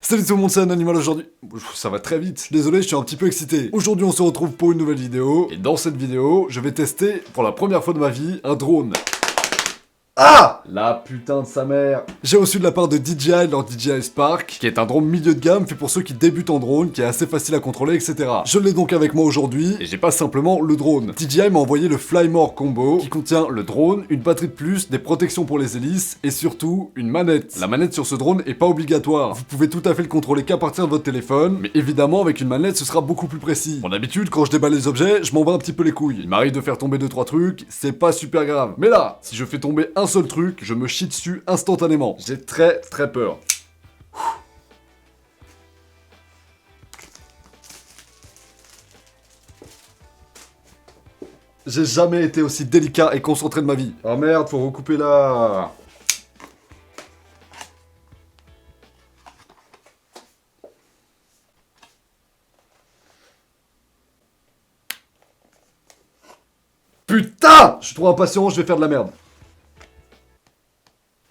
Salut tout le monde, c'est un animal aujourd'hui. Ça va très vite, désolé, je suis un petit peu excité. Aujourd'hui on se retrouve pour une nouvelle vidéo, et dans cette vidéo, je vais tester, pour la première fois de ma vie, un drone. Ah! La putain de sa mère. J'ai reçu de la part de DJI leur DJI Spark, qui est un drone milieu de gamme fait pour ceux qui débutent en drone, qui est assez facile à contrôler, etc. Je l'ai donc avec moi aujourd'hui, et j'ai pas simplement le drone. DJI m'a envoyé le Flymore Combo, qui contient le drone, une batterie de plus, des protections pour les hélices, et surtout, une manette. La manette sur ce drone est pas obligatoire. Vous pouvez tout à fait le contrôler qu'à partir de votre téléphone, mais évidemment, avec une manette, ce sera beaucoup plus précis. Bon, d'habitude, quand je déballe les objets, je m'en bats un petit peu les couilles. Il m'arrive de faire tomber 2-3 trucs, c'est pas super grave. Mais là, si je fais tomber un seul truc, je me chie dessus instantanément. J'ai très peur. J'ai jamais été aussi délicat et concentré de ma vie. Oh merde, faut recouper là. Putain! Je suis trop impatient, je vais faire de la merde.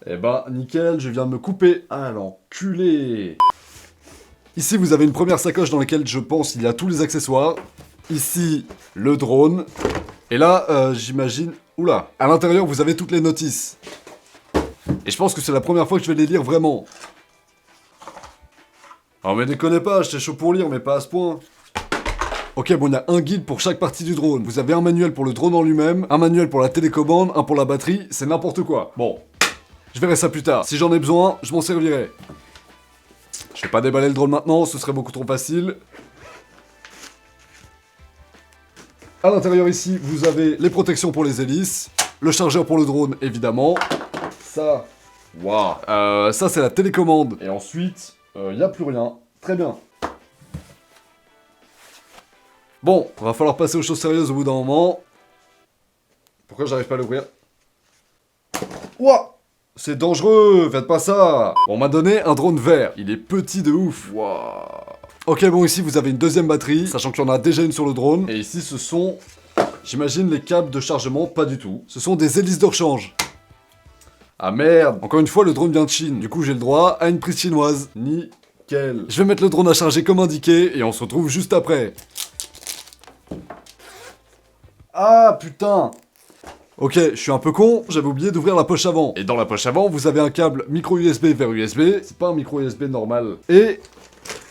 Eh ben, nickel, je viens de me couper. Ah, l'enculé. Ici, vous avez une première sacoche dans laquelle, je pense, il y a tous les accessoires. Ici, le drone. Et là, j'imagine... Oula. À l'intérieur, vous avez toutes les notices. Et je pense que c'est la première fois que je vais les lire vraiment. Oh, mais déconnez pas, j'étais chaud pour lire, mais pas à ce point. Ok, bon, il y a un guide pour chaque partie du drone. Vous avez un manuel pour le drone en lui-même, un manuel pour la télécommande, un pour la batterie, c'est n'importe quoi. Bon. Je verrai ça plus tard. Si j'en ai besoin, je m'en servirai. Je vais pas déballer le drone maintenant, ce serait beaucoup trop facile. À l'intérieur ici, vous avez les protections pour les hélices, le chargeur pour le drone, évidemment. Ça, waouh. Ça, c'est la télécommande. Et ensuite, y a plus rien. Très bien. Bon, va falloir passer aux choses sérieuses au bout d'un moment. Pourquoi j'arrive pas à l'ouvrir? Ouah! C'est dangereux, faites pas ça. On m'a donné un drone vert, il est petit de ouf. Waouh. Ok, bon, ici vous avez une deuxième batterie, sachant qu'il y en a déjà une sur le drone. Et ici ce sont, j'imagine, les câbles de chargement, pas du tout. Ce sont des hélices de rechange. Ah merde. Encore une fois, le drone vient de Chine, du coup j'ai le droit à une prise chinoise. Nickel. Je vais mettre le drone à charger comme indiqué, et on se retrouve juste après. Ah putain. Ok, je suis un peu con, j'avais oublié d'ouvrir la poche avant. Et dans la poche avant, vous avez un câble micro USB vers USB, c'est pas un micro USB normal. Et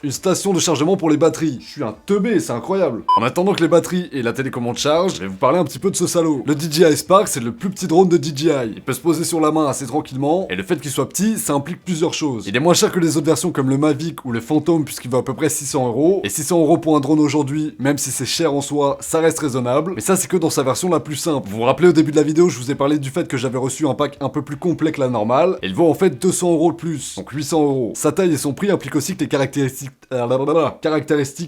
une station de chargement pour les batteries. Je suis un teubé, c'est incroyable. En attendant que les batteries et la télécommande chargent, je vais vous parler un petit peu de ce salaud. Le DJI Spark, c'est le plus petit drone de DJI. Il peut se poser sur la main assez tranquillement, et le fait qu'il soit petit, ça implique plusieurs choses. Il est moins cher que les autres versions comme le Mavic ou le Phantom, puisqu'il vaut à peu près 600 €. Et 600 € pour un drone aujourd'hui, même si c'est cher en soi, ça reste raisonnable. Mais ça, c'est que dans sa version la plus simple. Vous vous rappelez au début de la vidéo, je vous ai parlé du fait que j'avais reçu un pack un peu plus complet que la normale, et il vaut en fait 200 € de plus, donc 800 €. Sa taille et son prix impliquent aussi que les caractéristiques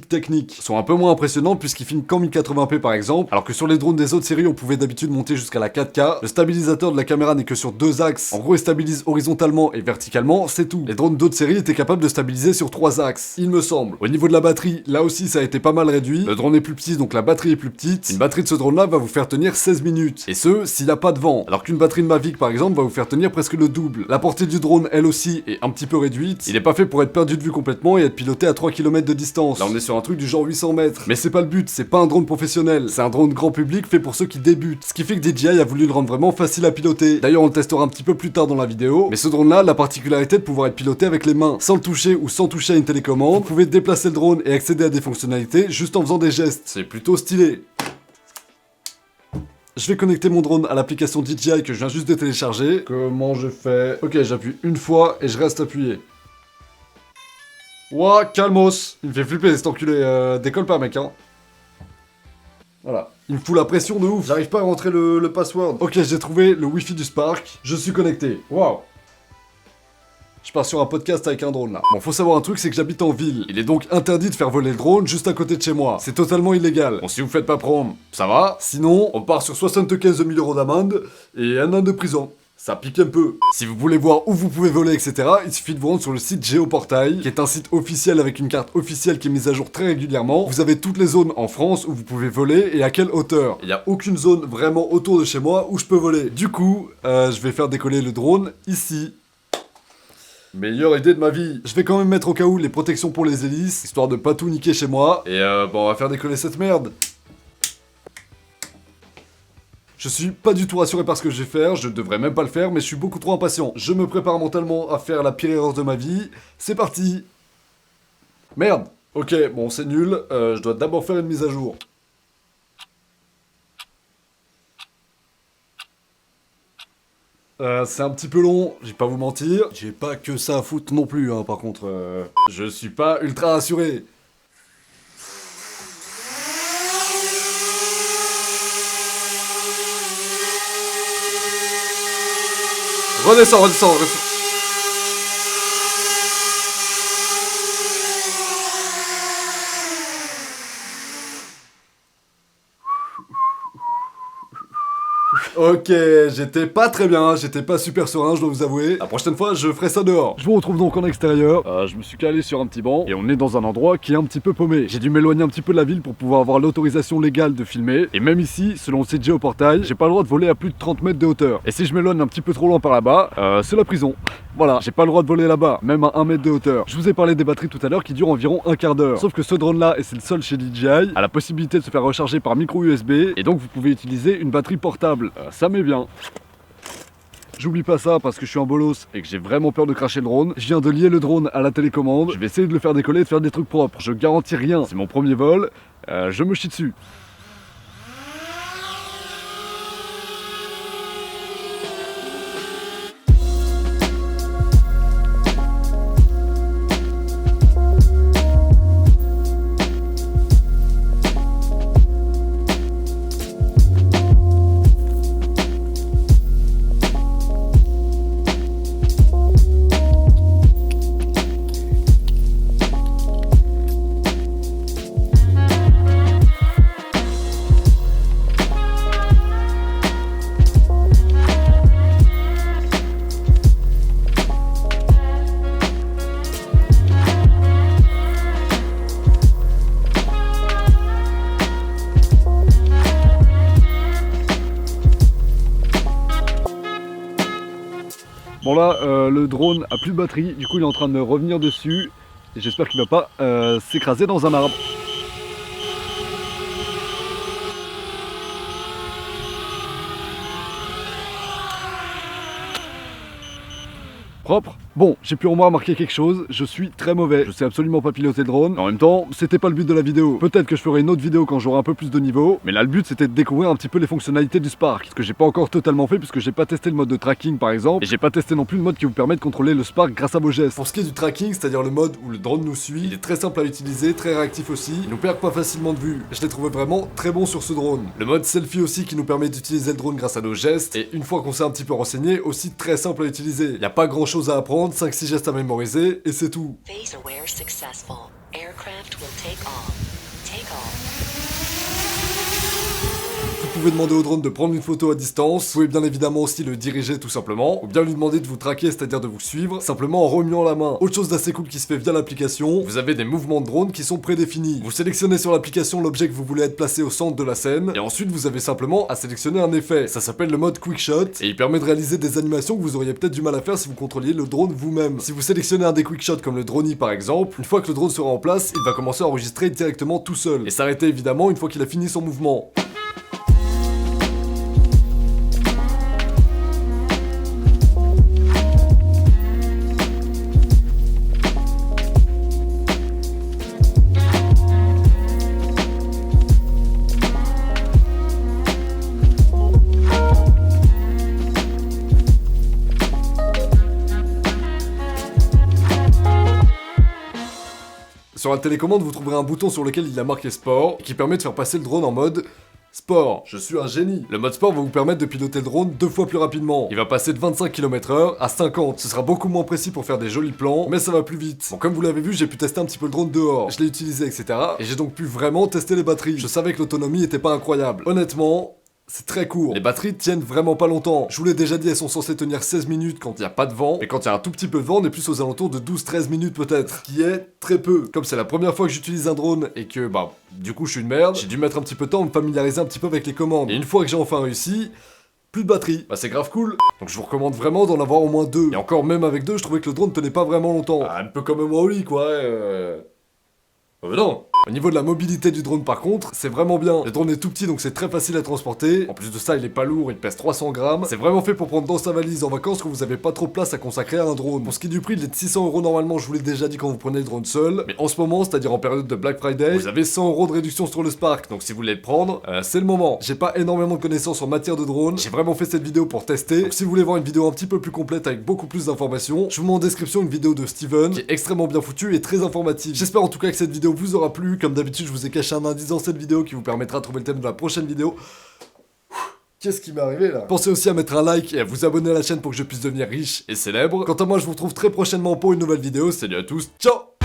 techniques sont un peu moins impressionnantes puisqu'ils filment qu'en 1080p par exemple, alors que sur les drones des autres séries on pouvait d'habitude monter jusqu'à la 4K. Le stabilisateur de la caméra n'est que sur 2 axes, en gros il stabilise horizontalement et verticalement, c'est tout. Les drones d'autres séries étaient capables de stabiliser sur 3 axes, il me semble. Au niveau de la batterie, là aussi ça a été pas mal réduit, le drone est plus petit donc la batterie est plus petite. Une batterie de ce drone là va vous faire tenir 16 minutes, et ce, s'il a pas de vent, alors qu'une batterie de Mavic par exemple va vous faire tenir presque le double. La portée du drone elle aussi est un petit peu réduite, il est pas fait pour être perdu de vue complètement et être piloté à 3 km de distance. Là on est sur un truc du genre 800 mètres. Mais c'est pas le but, c'est pas un drone professionnel. C'est un drone grand public fait pour ceux qui débutent. Ce qui fait que DJI a voulu le rendre vraiment facile à piloter. D'ailleurs on le testera un petit peu plus tard dans la vidéo. Mais ce drone là a la particularité de pouvoir être piloté avec les mains. Sans le toucher ou sans toucher à une télécommande. Vous pouvez déplacer le drone et accéder à des fonctionnalités juste en faisant des gestes. C'est plutôt stylé. Je vais connecter mon drone à l'application DJI que je viens juste de télécharger. Comment je fais? Ok, j'appuie une fois et je reste appuyé. Ouah, calmos. Il me fait flipper cet enculé, décolle pas mec hein. Voilà. Il me fout la pression de ouf. J'arrive pas à rentrer le password. Ok, j'ai trouvé le wifi du Spark. Je suis connecté. Waouh. Je pars sur un podcast avec un drone là. Bon, faut savoir un truc, c'est que j'habite en ville. Il est donc interdit de faire voler le drone juste à côté de chez moi. C'est totalement illégal. Bon, si vous faites pas prendre, ça va. Sinon, on part sur 75 000 € d'amende et 1 an de prison. Ça pique un peu. Si vous voulez voir où vous pouvez voler, etc., il suffit de vous rendre sur le site Géoportail, qui est un site officiel avec une carte officielle qui est mise à jour très régulièrement. Vous avez toutes les zones en France où vous pouvez voler et à quelle hauteur. Il n'y a aucune zone vraiment autour de chez moi où je peux voler. Du coup, je vais faire décoller le drone ici. Meilleure idée de ma vie. Je vais quand même mettre au cas où les protections pour les hélices, histoire de pas tout niquer chez moi. Et bon, on va faire décoller cette merde. Je suis pas du tout rassuré par ce que je vais faire, je devrais même pas le faire, mais je suis beaucoup trop impatient. Je me prépare mentalement à faire la pire erreur de ma vie. C'est parti. Merde. Ok, bon, c'est nul. Je dois d'abord faire une mise à jour. C'est un petit peu long, je vais pas vous mentir. J'ai pas que ça à foutre non plus, hein, par contre. Je suis pas ultra rassuré. Redescends, redescends, redescends. Ok, j'étais pas très bien, j'étais pas super serein, je dois vous avouer. La prochaine fois, je ferai ça dehors. Je vous retrouve donc en extérieur. Je me suis calé sur un petit banc et on est dans un endroit qui est un petit peu paumé. J'ai dû m'éloigner un petit peu de la ville pour pouvoir avoir l'autorisation légale de filmer. Et même ici, selon le CG au portail, j'ai pas le droit de voler à plus de 30 mètres de hauteur. Et si je m'éloigne un petit peu trop loin par là-bas, c'est la prison. Voilà, j'ai pas le droit de voler là-bas, même à 1 mètre de hauteur. Je vous ai parlé des batteries tout à l'heure qui durent environ un quart d'heure. Sauf que ce drone-là, et c'est le seul chez DJI, a la possibilité de se faire recharger par micro USB. Et donc vous pouvez utiliser une batterie portable. Ça m'est bien. J'oublie pas ça parce que je suis un bolos et que j'ai vraiment peur de cracher le drone. Je viens de lier le drone à la télécommande. Je vais essayer de le faire décoller et de faire des trucs propres. Je garantis rien, c'est mon premier vol. Je me chie dessus. Bon là, le drone a plus de batterie, du coup il est en train de revenir dessus. Et j'espère qu'il va pas s'écraser dans un arbre. Propre. Bon, j'ai pu au moins remarquer quelque chose, je suis très mauvais, je sais absolument pas piloter le drone. En même temps, c'était pas le but de la vidéo. Peut-être que je ferai une autre vidéo quand j'aurai un peu plus de niveau, mais là le but c'était de découvrir un petit peu les fonctionnalités du Spark, ce que j'ai pas encore totalement fait puisque j'ai pas testé le mode de tracking par exemple, et j'ai pas testé non plus le mode qui vous permet de contrôler le Spark grâce à vos gestes. Pour ce qui est du tracking, c'est-à-dire le mode où le drone nous suit, il est très simple à utiliser, très réactif aussi, il nous perd pas facilement de vue. Je l'ai trouvé vraiment très bon sur ce drone. Le mode selfie aussi qui nous permet d'utiliser le drone grâce à nos gestes, et une fois qu'on s'est un petit peu renseigné, aussi très simple à utiliser. Il y a pas grand chose à apprendre, 5-6 gestes à mémoriser, et c'est tout. Phase aware successful. Aircraft will take off. Take off. Vous pouvez demander au drone de prendre une photo à distance, vous pouvez bien évidemment aussi le diriger tout simplement, ou bien lui demander de vous traquer, c'est-à-dire de vous suivre, simplement en remuant la main. Autre chose d'assez cool qui se fait via l'application, vous avez des mouvements de drone qui sont prédéfinis. Vous sélectionnez sur l'application l'objet que vous voulez être placé au centre de la scène, et ensuite vous avez simplement à sélectionner un effet. Ça s'appelle le mode Quick Shot, et il permet de réaliser des animations que vous auriez peut-être du mal à faire si vous contrôliez le drone vous-même. Si vous sélectionnez un des Quick Shots comme le Drony par exemple, une fois que le drone sera en place, il va commencer à enregistrer directement tout seul, et s'arrêter évidemment une fois qu'il a fini son mouvement. Sur la télécommande, vous trouverez un bouton sur lequel il a marqué Sport, qui permet de faire passer le drone en mode Sport. Je suis un génie. Le mode Sport va vous permettre de piloter le drone 2 fois plus rapidement. Il va passer de 25 km/h à 50. Ce sera beaucoup moins précis pour faire des jolis plans, mais ça va plus vite. Bon, comme vous l'avez vu, j'ai pu tester un petit peu le drone dehors. Je l'ai utilisé, etc. Et j'ai donc pu vraiment tester les batteries. Je savais que l'autonomie était pas incroyable. Honnêtement, c'est très court. Les batteries tiennent vraiment pas longtemps. Je vous l'ai déjà dit, elles sont censées tenir 16 minutes quand il n'y a pas de vent. Et quand il y a un tout petit peu de vent, on est plus aux alentours de 12-13 minutes peut-être. Ce qui est très peu. Comme c'est la première fois que j'utilise un drone et que, du coup, je suis une merde, j'ai dû mettre un petit peu de temps à me familiariser un petit peu avec les commandes. Et une fois que j'ai enfin réussi, plus de batterie. Bah c'est grave cool. Donc je vous recommande vraiment d'en avoir au moins 2. Et encore même avec 2, je trouvais que le drone tenait pas vraiment longtemps. Ah, un peu comme moi Oli quoi. Non. Au niveau de la mobilité du drone par contre, c'est vraiment bien. Le drone est tout petit donc c'est très facile à transporter. En plus de ça, il est pas lourd, il pèse 300 grammes. C'est vraiment fait pour prendre dans sa valise en vacances quand vous avez pas trop de place à consacrer à un drone. Pour ce qui est du prix, il est de 600€ normalement, je vous l'ai déjà dit quand vous prenez le drone seul. Mais en ce moment, c'est-à-dire en période de Black Friday, vous avez 100€ de réduction sur le Spark. Donc si vous voulez le prendre, c'est le moment. J'ai pas énormément de connaissances en matière de drone. J'ai vraiment fait cette vidéo pour tester. Donc si vous voulez voir une vidéo un petit peu plus complète avec beaucoup plus d'informations, je vous mets en description une vidéo de Steven qui est extrêmement bien foutue et très informative. J'espère en tout cas que cette vidéo vous aura plu. Comme d'habitude, je vous ai caché un indice dans cette vidéo qui vous permettra de trouver le thème de la prochaine vidéo. Qu'est-ce qui m'est arrivé là? Pensez aussi à mettre un like et à vous abonner à la chaîne pour que je puisse devenir riche et célèbre. Quant à moi, je vous retrouve très prochainement pour une nouvelle vidéo. Salut à tous, ciao!